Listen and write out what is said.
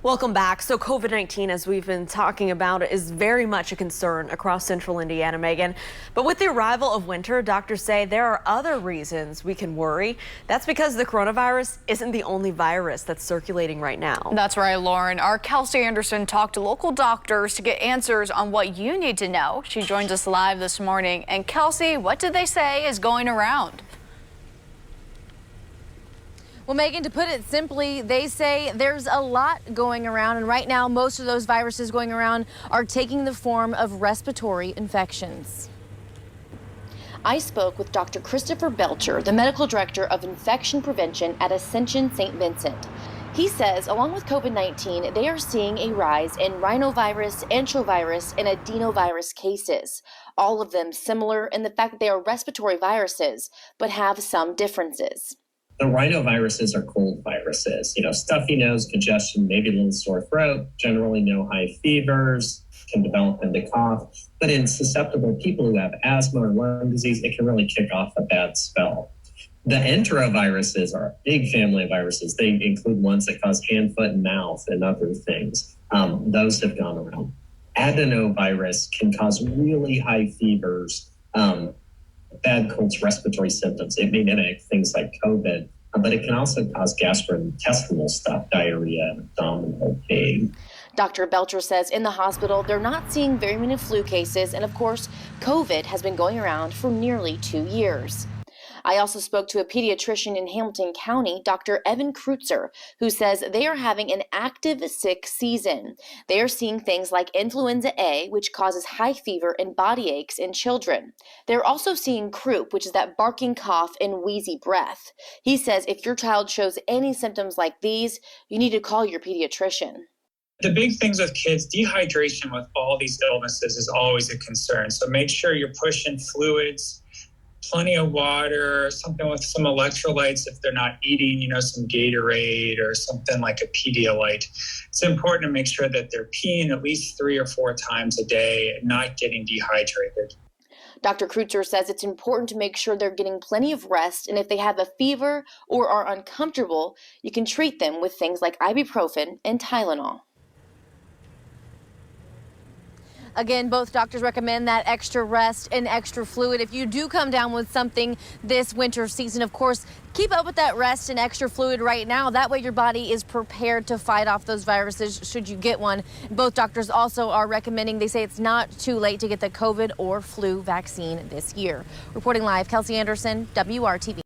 Welcome back. So COVID-19, as we've been talking about, is very much a concern across central Indiana, Megan. But with the arrival of winter, doctors say there are other reasons we can worry. That's because the coronavirus isn't the only virus that's circulating right now. That's right, Lauren. Our Kelsey Anderson talked to local doctors to get answers on what you need to know. She joins us live this morning. And Kelsey, what did they say is going around? Well, Megan, to put it simply, they say there's a lot going around, and right now most of those viruses going around are taking the form of respiratory infections. I spoke with Dr. Christopher Belcher, the medical director of infection prevention at Ascension St. Vincent. He says, along with COVID-19, they are seeing a rise in rhinovirus, enterovirus, and adenovirus cases, all of them similar in the fact that they are respiratory viruses, but have some differences. The rhinoviruses are cold viruses, stuffy nose, congestion, maybe a little sore throat, generally no high fevers, can develop into cough. But in susceptible people who have asthma or lung disease, it can really kick off a bad spell. The enteroviruses are a big family of viruses. They include ones that cause hand, foot, and mouth and other things. Those have gone around. Adenovirus can cause really high fevers, bad colds, respiratory symptoms. It may mimic things like COVID, but it can also cause gastrointestinal stuff, diarrhea, and abdominal pain. Dr. Belcher says in the hospital, they're not seeing very many flu cases, and of course, COVID has been going around for nearly 2 years. I also spoke to a pediatrician in Hamilton County, Dr. Evan Kreutzer, who says they are having an active sick season. They are seeing things like influenza A, which causes high fever and body aches in children. They're also seeing croup, which is that barking cough and wheezy breath. He says if your child shows any symptoms like these, you need to call your pediatrician. The big things with kids, dehydration with all these illnesses is always a concern. So make sure you're pushing fluids, plenty of water, something with some electrolytes if they're not eating, some Gatorade or something like a Pedialyte. It's important to make sure that they're peeing at least 3 or 4 times a day and not getting dehydrated. Dr. Kreutzer says it's important to make sure they're getting plenty of rest, and if they have a fever or are uncomfortable, you can treat them with things like ibuprofen and Tylenol. Again, both doctors recommend that extra rest and extra fluid. If you do come down with something this winter season, of course, keep up with that rest and extra fluid right now. That way your body is prepared to fight off those viruses should you get one. Both doctors also are recommending, they say it's not too late to get the COVID or flu vaccine this year. Reporting live, Kelsey Anderson, WRTV.